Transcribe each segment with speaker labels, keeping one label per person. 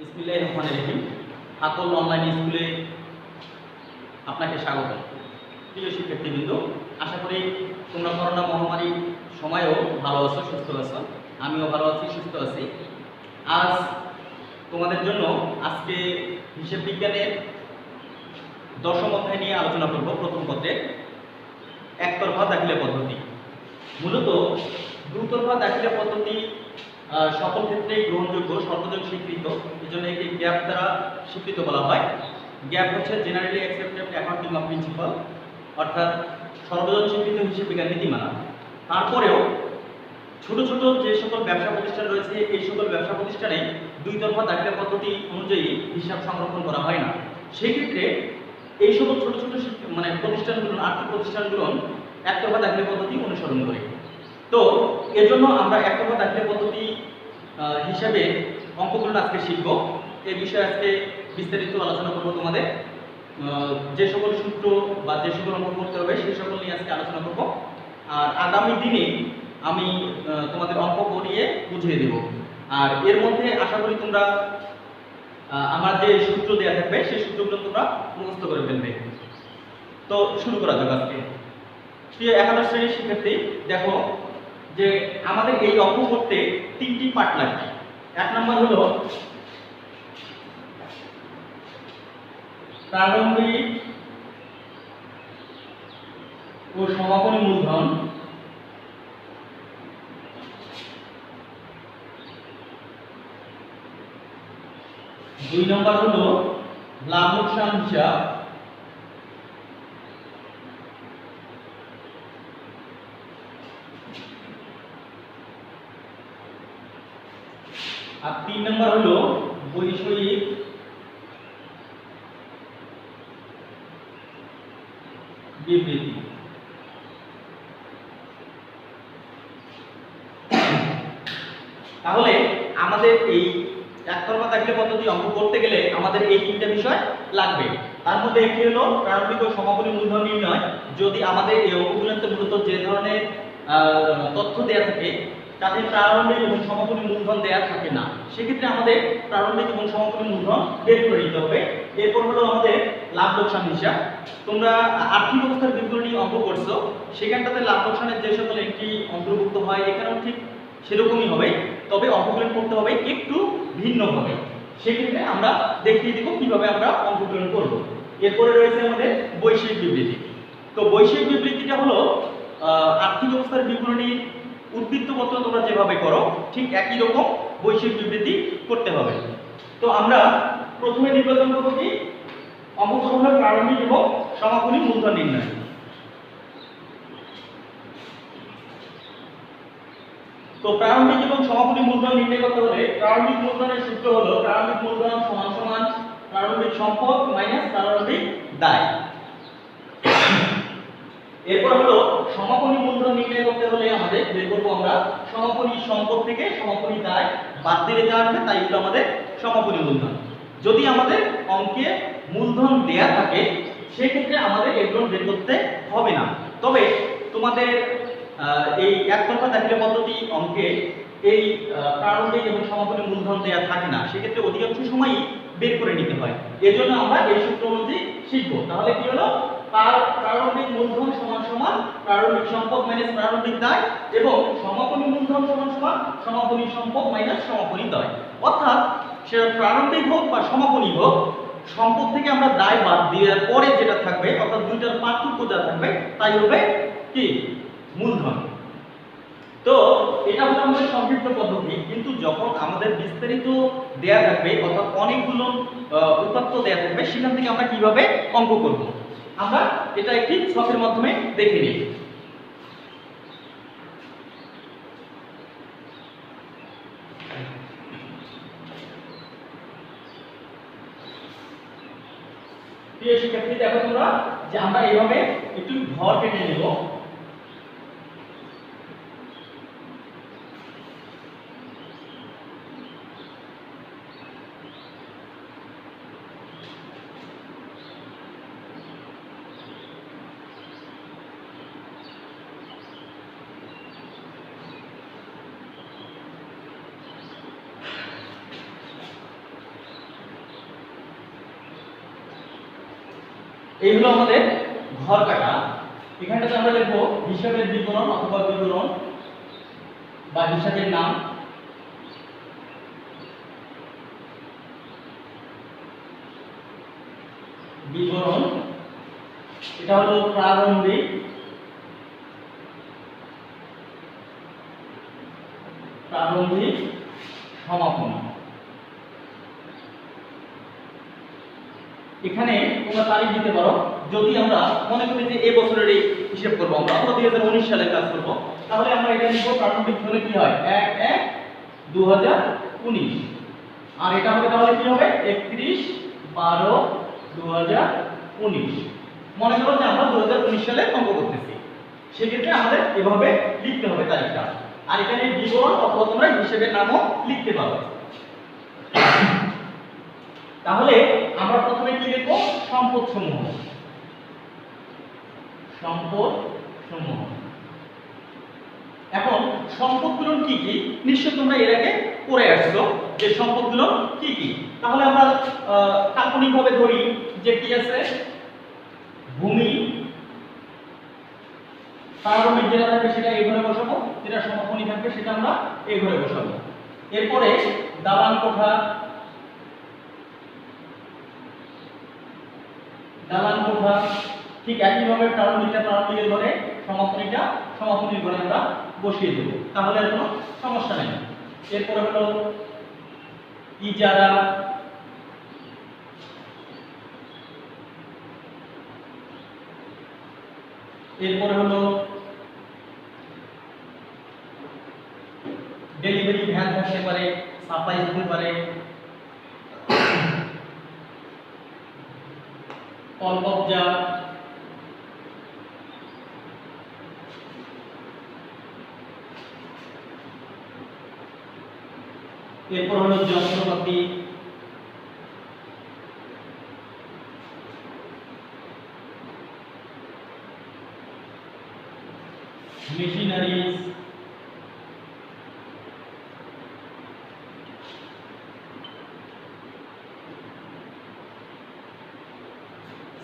Speaker 1: বিসমিল্লাহির রহমানির রহিম। হাকল অনলাইন স্কুলে আপনাকে স্বাগত। প্রিয় শিক্ষার্থীবৃন্দ, আশা করি তোমরা করোনা মহামারীর সময়েও ভালো আছো, সুস্থ আছো। আমিও ভালো আছি, সুস্থ আছি। আজ তোমাদের জন্য আজকে হিসাব বিজ্ঞানের দশম অধ্যায় নিয়ে আলোচনা করব। প্রথম পত্রে একতরফা দাখিলা পদ্ধতি। মূলত দুতরফা দাখিলা পদ্ধতি সকল ক্ষেত্রেই গ্রহণযোগ্য, সর্বজন স্বীকৃত। এই জন্য একে গ্যাপ দ্বারা স্বীকৃত বলা হয়। গ্যাপ হচ্ছে generally accepted accounting of principal, অর্থাৎ সর্বজন স্বীকৃত হিসাব বিজ্ঞান নীতিমালা। তারপরেও ছোট ছোট যে সকল ব্যবসা প্রতিষ্ঠান রয়েছে, এই সকল ব্যবসা প্রতিষ্ঠানে দুই তরফা দাখিলা পদ্ধতি অনুযায়ী হিসাব সংরক্ষণ করা হয় না। সেই ক্ষেত্রে এই সকল ছোট ছোট প্রতিষ্ঠানগুলো, আর্থিক প্রতিষ্ঠানগুলো একতরফা দাখিলা পদ্ধতি অনুসরণ করে। তো এর জন্য আমরা একতরফা দাখিলা পদ্ধতি হিসাবে অঙ্কগুলো আজকে শিখব। এই বিষয়ে আজকে বিস্তারিত আলোচনা করব। তোমাদের যে সকল সূত্র বা যে সকল অঙ্ক করতে হবে সেই সকল নিয়ে আজকে আলোচনা করব। আর আগামী দিনে আমি তোমাদের অঙ্ক করিয়ে বুঝিয়ে দেব। আর এর মধ্যে আশা করি তোমরা আমার যে সূত্র দেওয়া থাকবে সেই সূত্রগুলো তোমরা মুখস্থ করে ফেলবে। তো শুরু করা যাক আজকে। প্রিয় একাদশ শ্রেণীর শিক্ষার্থী, দেখো যে আমাদের এই অঙ্ক করতে তিনটি পার্ট লাগবে। এক নম্বর হলো প্রারম্ভিক ও সমাপনী মূলধন, দুই নম্বর হলো লাভ লোকসান হিসাব, আর তিন নম্বর হলো বৈষয়িক বিবৃতি। তাহলে আমাদের এই একতরফা দাখিলা পদ্ধতি অঙ্ক করতে গেলে আমাদের এই তিনটা বিষয় লাগবে। তার মধ্যে একটি হলো প্রারম্ভিক ও সমাপনী মূলধন নির্ণয়। যদি আমাদের এই অঙ্কগুলোতে মূলত যে ধরনের তথ্য দেওয়া থাকে তাতে প্রারম্ভিক এবং সমাপনী মূলধন দেওয়া থাকে না, সেক্ষেত্রে আমাদের প্রারম্ভিক এবং সমাপনী মূলধন বের করে নিতে হবে। এরপর হলো আমাদের লাভ লোকসান হিসাব। তোমরা আর্থিক অবস্থার বিবরণী অঙ্ক করছো, সেখানটাতে লাভ লোকসানের যে সকল এন্ট্রি অন্তর্ভুক্ত হয় এখানেও ঠিক সেরকমই হবে, তবে অঙ্কগুলো করতে হবে একটু ভিন্নভাবে। সেক্ষেত্রে আমরা দেখিয়ে দিব কিভাবে আমরা অঙ্কগুলো করব। এরপরে রয়েছে আমাদের বৈষয়িক বিবৃতি। তো বৈষয়িক বিবৃতিটা হলো আর্থিক অবস্থার বিবরণী উদ্বৃত্তপত্র তোমরা যেভাবে করো ঠিক একই রকম বৈষয়িক বিবৃতি করতে হবে। তো আমরা প্রথমে নির্বাচন করব কি অঙ্ক হলো প্রারম্ভিক এবং সমাপনী মূলধন নির্ণয়। তো প্রারম্ভিক এবং সমাপনী মূলধন নির্ণয় করতে হলে প্রারম্ভিক মূলধনের সূত্র হলো প্রারম্ভিক মূলধন সমান সমান প্রারম্ভিক সম্পদ মাইনাস প্রারম্ভিক দায়। এরপর হলো সমাপনী মূলধন নির্ণয় করতে হলে আমাদের বের করব আমরা সমাপনী সম্পদ থেকে সমাপনী দায় বাদ দিলে যা আসবে তাই হলো আমাদের সমাপনী মূলধন। যদি আমাদের অঙ্কে মূলধন দেয়া থাকে সেক্ষেত্রে আমাদের এগুলো বের করতে হবে না। তবে তোমাদের এই একতরফা দাখিলা পদ্ধতি অঙ্কে এই প্রারম্ভিক এবং সমাপনী মূলধন দেয়া থাকে না, সেক্ষেত্রে অধিকাংশ সময়ই বের করে নিতে হয়। এজন্য আমরা এই সূত্র অনুযায়ী শিখব। তাহলে কি হলো প্রারম্ভিক মূলধন সমান সমান প্রারম্ভিক সম্পদ মাইনাস প্রারম্ভিক দায় এবং সমাপনী মূলধন সমান সমান সমাপনী সম্পদ মাইনাস সমাপনী দায়। অর্থাৎ সেটা প্রারম্ভিক হোক বা সমাপনী হোক, সম্পদ থেকে আমরা দায় বাদ দেওয়ার পরে যেটা থাকবে অর্থাৎ দুইটার পার্থক্য যা থাকবে তাই হবে কি মূলধন। তো এটা হলো আমাদের সংক্ষিপ্ত পদ্ধতি, কিন্তু যখন আমাদের বিস্তারিত দেয়া থাকবে অর্থাৎ অনেকগুলো উপাত্ত দেয়া থাকবে সেখান থেকে আমরা কিভাবে অঙ্ক করব আমরা এটা একটি ছকের মাধ্যমে দেখে নিই। প্রিয় শিক্ষার্থী, দেখো তোমরা যে আমরা এইভাবে একটু ঘর কেটে নেব। এই হলো আমাদের ঘর কাটা। এখানটাতে আমরা লিখবো হিসাবের বিবরণ অথবা বিবরণ বা হিসাবের নাম। বিবরণ এটা হলো প্রারম্ভিক, প্রারম্ভিক সমাপনী। এখানে তোমরা তারিখ দিতে পারো। যদি আমরা মনে করি যে এই বছরের এই হিসাব করবো আমরা 2019 সালে কাজ করব, তাহলে আমরা এটা লিখব প্রারম্ভিক হলে কি হয় 1/1/2019, আর এটা হবে তাহলে কি হবে 31/12/2019। মনে করো যে আমরা 2019 সালে অঙ্ক করতেছি, সেক্ষেত্রে আমাদের এভাবে লিখতে হবে তারিখটা। আর এখানে বিবরণ অথবা তোমরা হিসাবের নামও লিখতে পারো। তাহলে আমরা প্রথমে কি লিখব সম্পদ সমূহ। সম্পদ সমূহ। এখন সম্পদগুলো কি কি নিশ্চয় তোমরা এর আগে পড়ে আসছো যে সম্পদগুলো কি কি। তাহলে আমরা কাল্পনিকভাবে ধরি যে কি আছে ভূমি, প্রারম্ভিক যেটা থাকবে সেটা এই ঘরে বসাবো, যেটা সমাপনী থাকবে সেটা আমরা এই ঘরে বসাবো। এরপরে দালান কোঠা, দালান কোঠা ঠিক একইভাবে প্রারম্ভিকটা প্রারম্ভিকের ঘরে, সমাপনীটা সমাপনীর ঘরে আমরা বসিয়ে দেব, তাহলে আর কোনো সমস্যা নেই। এরপরে হলো ইজারা, এরপরে হলো ডেলিভারি ভ্যান থাকতে পারে, সাপ্লাই হতে পারে, কলকবজা, এরপর হলো যন্ত্রপাতি, মেশিনারিজ,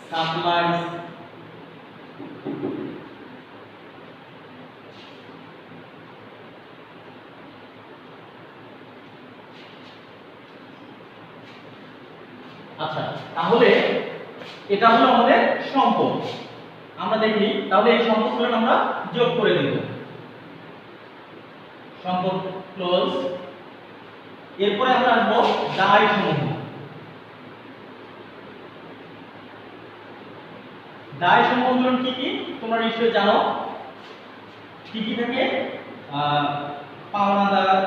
Speaker 1: সাপ্লাইজ, আচ্ছা তাহলে এটা হলো আমাদের সম্পদ। আমরা দেখি তাহলে এই সম্পদগুলো আমরা যোগ করে দেব। সম্পদ ক্লোজ। এরপরে আমরা আসবো দায় সমূহ। দায় সমূহগুলো কি কি তোমরা নিশ্চয়ই জানো। কি কি থাকে পাওনাদার,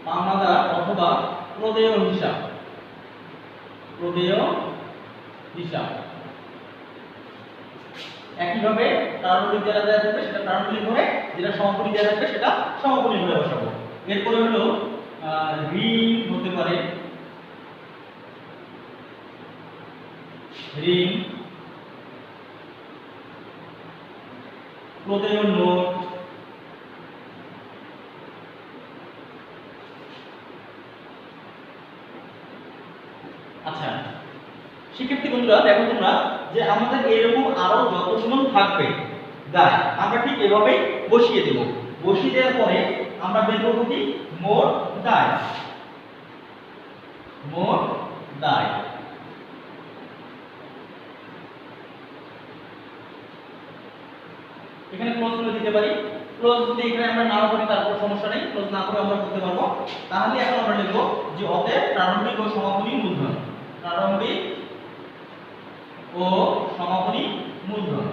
Speaker 1: পাওনাদার অথবা প্রদেয় হিসাব, প্রদেয় হিসাব। একইভাবে প্রারম্ভিক যেটা দেওয়া থাকবে সেটা প্রারম্ভিক ঘরে, যেটা সমাপনী দেওয়া থাকবে সেটা সমাপনী ঘরে বসাবো। এরপরে হলো ঋণ হতে পারে, ঋণ, প্রদেয় নোট, আচ্ছা শিক্ষার্থী বন্ধুরা দেখো তোমরা যে আমাদের এরকম আরো যতগুলো থাকবে দায় আমরা ঠিক এভাবে বসিয়ে দেব। বসিয়ে দেওয়ার পরে আমরা বের করব কি মোট দায়, মোট দায়। এখানে ক্লোজ করে দিতে পারি। ক্লোজ যদি এখানে আমরা নাও করি তারপর সমস্যা নেই, ক্লোজ না করে আমরা করতে পারবো। তাহলে এখন আমরা লিখব যে অতএব প্রারম্ভিক ও সমাপনী মূলধন, প্রারম্ভিক ও সমাপনী মূলধন,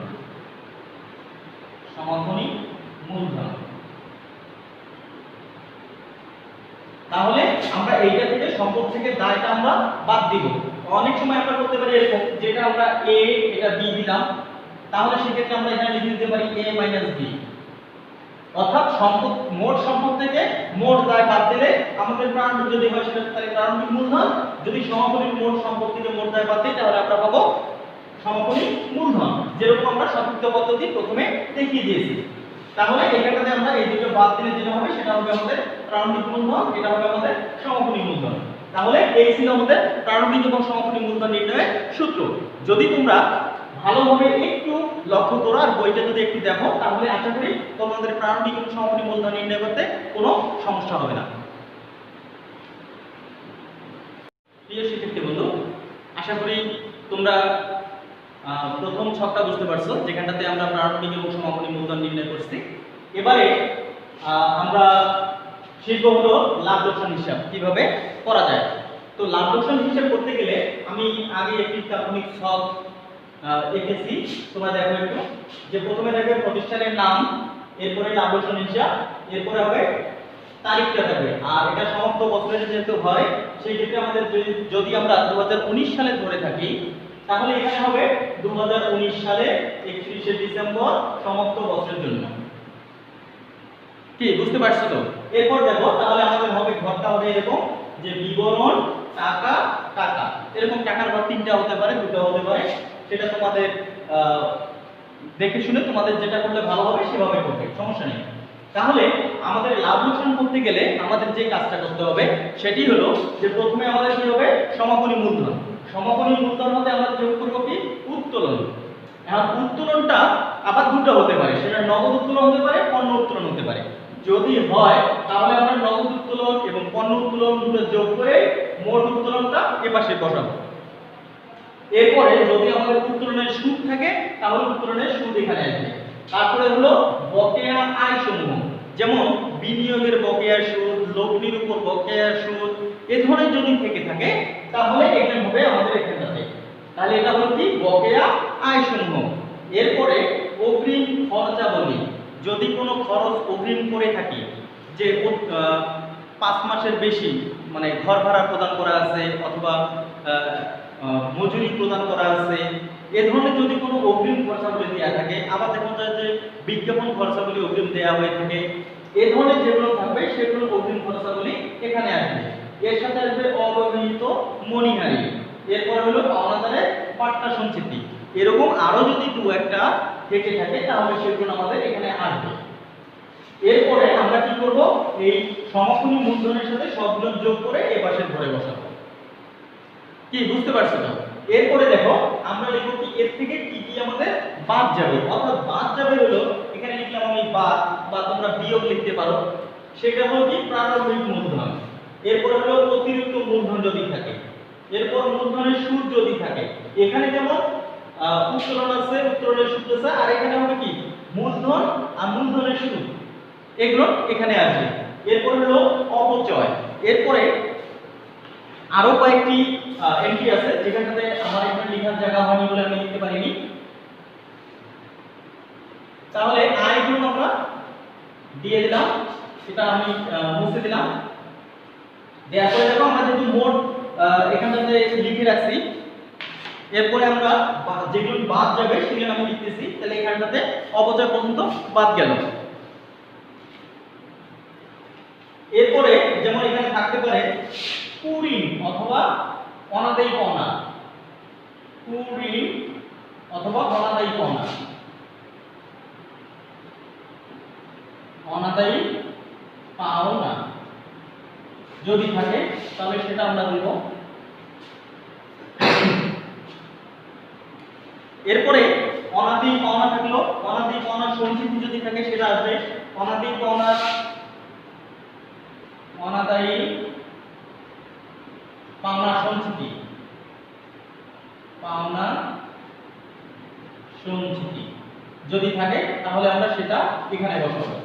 Speaker 1: সমাপনী মূলধন। তাহলে আমরা এইটা থেকে সম্পদ থেকে দায়টা আমরা বাদ দিব। অনেক সময় আমরা করতে পারি এরকম যেটা আমরা a এটা b দিলাম, তাহলে সেক্ষেত্রে আমরা এখানে লিখে দিতে পারি a - b, অর্থাৎ সম্পদ মোট সম্পদ থেকে মোট দায় বাদ দিলে আমাদের প্রারম্ভিক যদি হয় সেটা তাহলে প্রারম্ভিক মূলধন, যদি সমাপনীর মোট সম্পদ থেকে মোট দায় বাদ দিই তাহলে আমরা পাবো সমাপনী মূলধন, যেরকম আমরা সংক্ষিপ্ত পদ্ধতি প্রথমে দেখিয়ে দিয়েছি। তাহলে এখানটাতে আমরা এই দুটো বাদ দিলে যেটা হবে সেটা হবে আমাদের প্রারম্ভিক মূলধন, এটা হবে আমাদের সমাপনী মূলধন। তাহলে এই ছিল আমাদের প্রারম্ভিক এবং সমাপনী মূলধন নির্ণয়ের সূত্র। যদি তোমরা ভালোভাবে একটু লক্ষ্য করো আর বইটা যদি একটু দেখো, তাহলে আশা করি তোমাদের প্রারম্ভিক এবং সমাপনী মূলধন নির্ণয় করতে কোনো সমস্যা হবে না। প্রিয় শিক্ষার্থী বন্ধু, আশা করি তোমরা প্রথম ছকটা বুঝতে পারছো, যেখানটাতে আমরা প্রারম্ভিক এবং সমাপনী মূলধন নির্ণয় করছি। এবারে আমরা শিখব হলো লাভ লোকসান হিসাব কিভাবে করা যায়। তো লাভ লোকসান হিসাব করতে গেলে আমি আগে একটি প্রাথমিক ছক এঁকেছি, তোমরা দেখো একটু, যে প্রথমে থাকবে প্রতিষ্ঠানের নাম, এরপরে লাভ লোকসান হিসাব, এরপরে হবে তারিখটা থাকবে। আর এটা সমাপ্ত বছরের যেহেতু হয়, সেই ক্ষেত্রে আমাদের যদি আমরা 2019 সালে ধরে থাকি, তাহলে এখানে হবে 2019 সালে 31শে ডিসেম্বর সমাপ্ত বছরের জন্য। কি বুঝতে পারছো তো? এরপর দেখো, তাহলে আমাদের হবে ঘরটা হবে এরকম, যে বিবরণ টাকা টাকা, এরকম টাকার ঘর তিনটা হতে পারে, দুটো হতে পারে, সেটা তোমাদের দেখে শুনে তোমাদের যেটা করলে ভালো হবে সেভাবে করবে, সমস্যা নেই। তাহলে আমাদের লাভ লোকসান করতে গেলে আমাদের যে কাজটা করতে হবে সেটি হলো যে প্রথমে আমাদের কি হবে, সমাপনী মূলধন। সমাপনী মূলধন হতে আমরা যোগ করব কি, উত্তোলন। এখন উত্তোলনটা আবার দুটো হতে পারে, সেটা নগদ উত্তোলন হতে পারে, পণ্য উত্তোলন হতে পারে। যদি হয় তাহলে আমরা নগদ উত্তোলন এবং পণ্য উত্তোলন দুটো যোগ করে মোট উত্তোলনটা এপাশে বসাবো। এরপরে যদি আমাদের উত্তোলনের সুদ থাকে তাহলে উত্তোলনের সুদ এখানে আসবে। তারপরে হলো বকেয়া আয় সমূহ, যেমন বিনিয়োগের বকেয়া সুদ, লগ্নির উপর বকেয়া সুদ, এই ধরনের যদি থেকে থাকে তাহলে এখানে হবে আমাদের এখানটাতে। তাহলে এটা হলো কি, বকেয়া আয় সমূহ। এরপরে অগ্রিম খরচাবলী, যদি কোনো খরচ অগ্রিম করে থাকি, যে 5 মাসের বেশি মানে ঘর ভাড়া প্রদান করা আছে অথবা মজুরি প্রদান করা আছে, এ ধরনের যদি কোনো অগ্রিম খরচাবলী দেওয়া থাকে, আবার দেখা যায় যে বিজ্ঞাপন খরচাবলী অগ্রিম দেওয়া হয়ে থাকে, এ ধরনের যেগুলো থাকবে সেগুলো অগ্রিম খরচাবলী এখানে আসবে। এর সাথে আসবে অব্যবহৃত মণিহারি, এরপর হলো পাওনাদারের পাট্টা সঞ্চিতি, এরকম আরো যদি দু একটা থেকে থাকে তাহলে সেগুলো আমাদের এখানে আসবে। এরপরে আমরা কি করব, এই সমাপনী মূলধনের সাথে সবগুলো যোগ করে এই পাশে ধরে বসাবো। কি বুঝতে পারছো না? এরপরে দেখো আমরা লিখব কি, এর থেকে কি কি আমাদের বাদ যাবে, অর্থাৎ বাদ যাবে হলো, এখানে লিখলাম আমি বাদ, বা তোমরা বিয়োগ লিখতে পারো, সেটা হলো কি প্রারম্ভিক মূলধন। এরপরে হলো অতিরিক্ত মূলধন যদি থাকে, এরপর মূলধনের সুদ যদি থাকে, এখানে যেমন উত্তোলন আছে, উত্তোলনের সুদ আছে, আর এখানে হবে কি মূলধন আর মূলধনের সুদ, এগুলো এখানে আসবে। এরপর হলো অপচয়। এরপরে আরো কয়েকটি এন্ট্রি আছে যেখানটাতে আমার এখানে লেখার জায়গা হয়নি বলে আমি লিখতে পারিনি। তাহলে আয়গুলো আমরা দিয়ে দিলাম, এটা আমি মুছে দিলাম। দেওয়ার পরে দেখো আমরা যেহেতু মোট এখানটাতে লিখে রাখছি, এরপরে আমরা যেগুলো বাদ যাবে সেগুলো আমি লিখতেছি। তাহলে এখানটাতে অপচয় পর্যন্ত বাদ গেল। এরপরে যেমন এখানে থাকতে পারে কুঋণ অথবা অনাদায়ী পাওনা, কুঋণ অথবা অনাদায়ী পাওনা, অনাদায়ী পাওনা যদি থাকে তাহলে সেটা আমরা দেব। এরপরে অনাদায়ী পাওনা থাকলো, অনাদায়ী পাওনা সঞ্চিতি যদি থাকে সেটা আসবে। অনাদায়ী পাওনা, অনাদায়ী পাওনা সঞ্চিতি, পাওনা সঞ্চিতি যদি থাকে তাহলে আমরা সেটা এখানে বসাবো।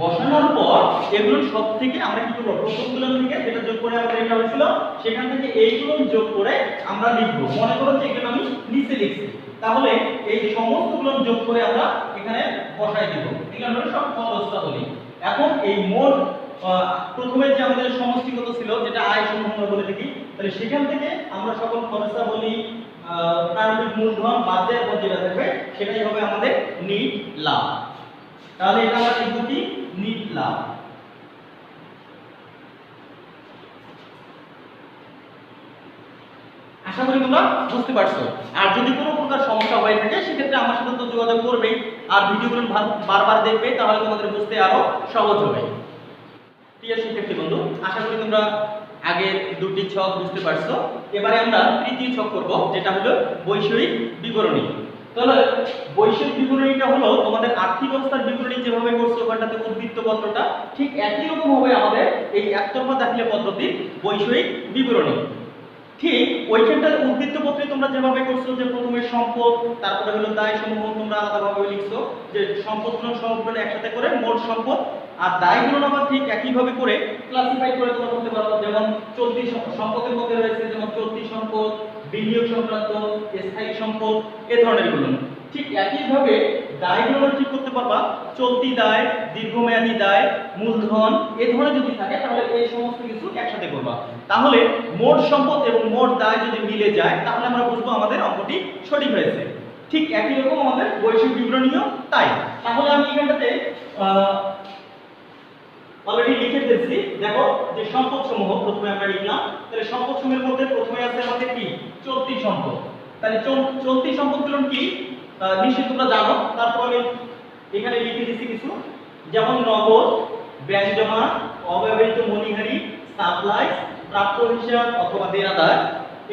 Speaker 1: বসানোর পর এগুলো সব থেকে আমরা কি করব, প্রথমগুলো থেকে যেটা যোগ করে আমাদের এটা হয়েছিল সেখান থেকে এইগুলো যোগ করে আমরা লিখবো। মনে করো যে এখানে আমি নিচে লিখছি, তাহলে এই সমস্তগুলো যোগ করে আমরা এখানে বসাই দিব। এগুলো হলো সব খরচাবলী। এখন এই মোট প্রথমে যে আমাদের সমষ্টিগত ছিল যেটা আয় সমূহ আমরা বলে থাকি, তাহলে সেখান থেকে আমরা সকল খরচাবলী প্রারম্ভিক মূলধন বাদ দেওয়ার পর যেটা থাকবে সেটাই হবে আমাদের নিট লাভ। তাহলে এটা আমরা লিখব কি, নিট লাভ। আশা করি তোমরা বুঝতে পারছো। আর যদি কোনো প্রকার সমস্যা হয়ে থাকে সেক্ষেত্রে আমার সাথে তো যোগাযোগ করবেই, আর ভিডিওগুলো বারবার দেখবে, তাহলে তোমাদের বুঝতে আরো সহজ হবে। প্রিয় শিক্ষার্থী বন্ধু, আশা করি তোমরা আগের দুটি ছক বুঝতে পারছো। এবারে আমরা তৃতীয় ছক করব, যেটা হলো বৈষয়িক বিবরণী। তাহলে বৈষয়িক বিবরণীটা হলো তোমাদের আর্থিক অবস্থার বিবরণী যেভাবে করছো ওখানটাতে উদ্বৃত্ত পত্রটা ঠিক একই রকম হবে আমাদের এই একতরফা দাখিলা পদ্ধতির বৈষয়িক বিবরণী। ঠিক ওইখানটার উদ্বৃত্ত পত্রে তোমরা যেভাবে করছো যে প্রথমে সম্পদ, তারপরে হলো দায় সমূহ তোমরা আলাদাভাবে লিখছো, যে সম্পদগুলো সবগুলো একসাথে করে মোট সম্পদ, আর দায়গুলো আবার ঠিক একইভাবে করে ক্লাসিফাই করে তোমরা করতে পারো। যেমন চলতি সম্পদের মধ্যে রয়েছে যেমন চলতি সম্পদ, বিনিয়োগ সংক্রান্ত, স্থায়ী সম্পদ, এ ধরনের গুলো। ঠিক একইভাবে দায়গুলো ঠিক করতে পারবা, চলতি দায়, দীর্ঘমেয়াদী দায়, মূলধন, এ ধরনের যদি থাকে তাহলে এই সমস্ত কিছু একসাথে করবা। তাহলে মোট সম্পদ এবং মোট দায় যদি মিলে যায় তাহলে আমরা বুঝবো আমাদের অঙ্কটি সঠিক হয়েছে। ঠিক একই রকম আমাদের বৈষয়িক বিবরণীও তাই। তাহলে আমি এখানটাতে অলরেডি লিখে ফেলছি। দেখো যে সম্পদ সমূহ প্রথমে আমরা লিখলাম, তাহলে সম্পদ সমূহের মধ্যে প্রথমে আছে আমাদের কি চলতি সম্পদ। তাহলে চলতি সম্পদগুলো কি নিশ্চয়ই তোমরা জানো। তারপর আমি এখানে লিখে দিচ্ছি কিছু, যেমন নগদ, ব্যাংক জমা, অব্যবহৃত মনিহারি, সাপ্লাই, প্রাপ্য হিসাব অথবা দেনাদার।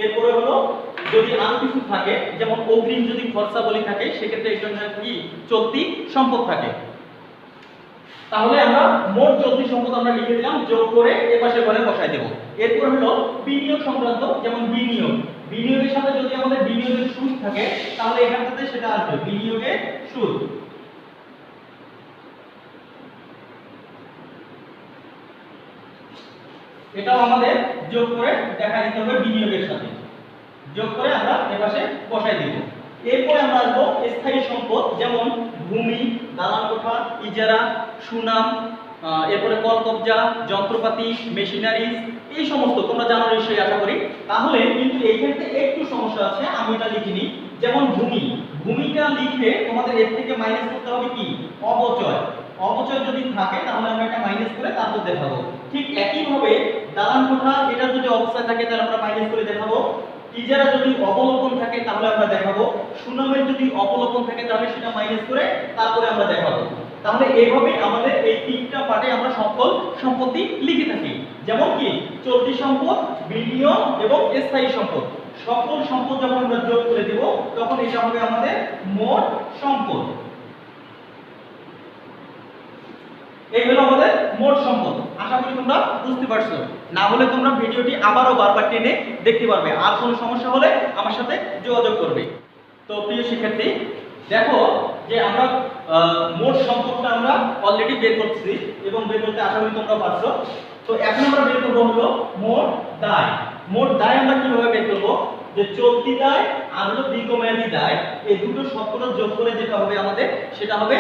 Speaker 1: এরপরে হলো যদি আরো কিছু থাকে যেমন অগ্রিম যদি খরচাবলী থাকে সেক্ষেত্রে এটা কি চলতি সম্পদ থাকে। তাহলে আমরা মোট চলতি সম্পদ আমরা লিখে দিলাম, যোগ করে এর পাশে ঘরে বসাই দেব। এরপর হলো বিনিয়োগ সংক্রান্ত, যেমন বিনিয়োগের সাথে যদি আমাদের বিনিয়োগের সুদ থাকে তাহলে এখানটাতে সেটা আসবে বিনিয়োগের সুদ। এটাও আমাদের যোগ করে দেখা দিতে হবে বিনিয়োগের সাথে, যোগ করে আমরা এর পাশে বসাই দেব। এরপরে আমরা আসবো স্থায়ী সম্পদ, যেমন ভূমি, দালান কোঠা, ইজারা, সুনাম, এরপরে কল কবজা, যন্ত্রপাতি, মেশিনারি, এই সমস্ত তোমরা জানো নিশ্চয়ই আশা করি। তাহলে কিন্তু এইখানে একটু সমস্যা আছে, আমি এটা লিখিনি। যেমন ভূমিটা লিখে তোমাদের এর থেকে মাইনাস করতে হবে কি অবচয় যদি থাকে তাহলে আমরা এটা মাইনাস করে তারপর দেখাবো। ঠিক একইভাবে দালান কোঠা এটা যদি অবস্থায় থাকে তাহলে আমরা মাইনাস করে দেখাবো। ইজারা যদি অবলোকন থাকে তাহলে আমরা দেখাবো। সুনামের যদি অবলোকন থাকে তাহলে সেটা মাইনাস করে তারপরে আমরা দেখাবো। তাহলে এইভাবে আমাদের এই তিনটা পার্টে আমরা সকল সম্পত্তি লিখে থাকি। যেমন কি চলতি সম্পদ, বিনিয়োগ এবং স্থায়ী সম্পদ। সকল সম্পদ যখন আমরা যোগ করে দেব তখন এটা হবে আমাদের মোট সম্পদ। এই হলো আমাদের মোট সম্পদ। আশা করি তোমরা বুঝতে পারছো। না হলে তোমরা ভিডিওটি আবারও বারবার টেনে দেখতে পারবে। আর কোনো সমস্যা হলে আমার সাথে যোগাযোগ করবে। তো প্রিয় শিক্ষার্থী, দেখো যে আমরা মোট সম্পদটা আমরা অলরেডি বের করছি এবং বের করতে আশা করি তোমরা পারছো। তো এখন আমরা বের করবো হলো মোট দায়। মোট দায় আমরা কিভাবে বের করবো, যে চলতি দায় আর হলো দীর্ঘমেয়াদী দায়, এই দুটো সবকটা যোগ করে যেটা হবে আমাদের সেটা হবে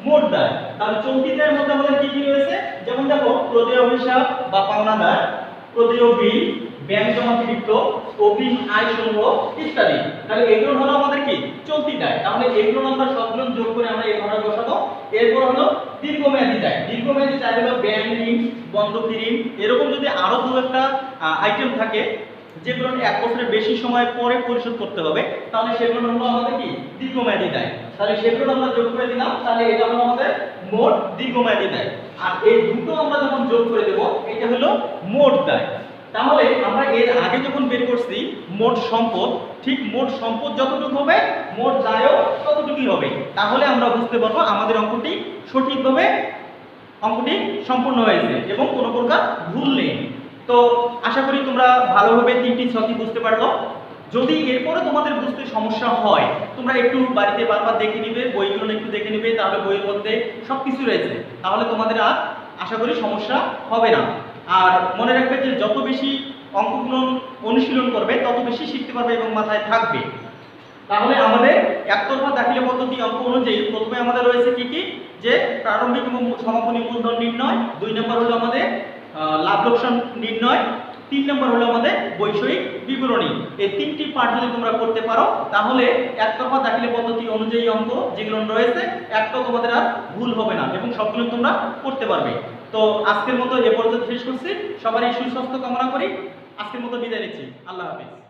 Speaker 1: মোট দায়। তাহলে চলতি দায়ের মধ্যে আমাদের কি কি রয়েছে, যেমন দেখো প্রদেয় হিসাব বা পাওনা দায়, প্রদেয় বিল, ব্যাংক জমাকৃত, অগ্রিম আয় সমূহ ইত্যাদি। তাহলে এগুলো হলো আমাদের কি চলতি দায়। তাহলে এগুলো আমরা সবগুলো যোগ করে আমরা এই ঘরে বসাবো। এরপর হলো দীর্ঘমেয়াদী দায়। দীর্ঘমেয়াদী দায় হলো ব্যাংক ঋণ, বন্ধকি ঋণ, এরকম যদি আরো দু একটা আইটেম থাকে যেগুলো 1 বছরের বেশি সময় পরে পরিশোধ করতে হবে তাহলে সেগুলো হলো আমাদের কি দীর্ঘমেয়াদী দায়। তাহলে সেগুলো আমরা যোগ করে দিলাম, তাহলে এটা হলো আমাদের মোট দীর্ঘমেয়াদী দায়। আর এই দুটো আমরা যখন যোগ করে দেব এটা হলো মোট দায়। তাহলে আমরা এর আগে যখন বের করছি মোট সম্পদ, ঠিক মোট সম্পদ যতটুকু হবে মোট দায়ও ততটুকুই হবে। তাহলে আমরা বুঝতে পারবো আমাদের অঙ্কটি সঠিকভাবে অঙ্কটি সম্পূর্ণ হয়েছে এবং কোনো প্রকার ভুল নেই। তো আশা করি তোমরা ভালোভাবে তিনটি ছকই বুঝতে পারলো। যদি এরপরে তোমাদের বুঝতে সমস্যা হয় তোমরা একটু বাড়িতে বারবার দেখে নিবে, বইগুলো একটু দেখে নিবে, তাহলে বইয়ের মধ্যে সবকিছু রয়েছে, তাহলে তোমাদের আর আশা করি সমস্যা হবে না। আর মনে রাখবে যে যত বেশি অঙ্কগুলো অনুশীলন করবে তত বেশি শিখতে পারবে এবং মাথায় থাকবে। তাহলে আমাদের একতরফা দাখিলা পদ্ধতি অঙ্ক অনুযায়ী প্রথমে আমাদের রয়েছে কি কি, যে প্রারম্ভিক এবং সমাপনী মূলধন নির্ণয়, 2 নম্বর হলো আমাদের লাভ লোকসান নির্ণয়, 3 নম্বর হলো আমাদের বৈষয়িক বিবরণী। এই তিনটি পার্ট যদি তোমরা করতে পারো তাহলে একতরফা দাখিলা পদ্ধতি অনুযায়ী অঙ্ক যেগুলো রয়েছে একটাও তোমাদের আর ভুল হবে না এবং সবগুলো তোমরা করতে পারবে। তো আজকের মতো এ পর্যন্ত শেষ করছি। সবারই সুস্বাস্থ্য কামনা করি। আজকের মতো বিদায় নিচ্ছি। আল্লাহ হাফেজ।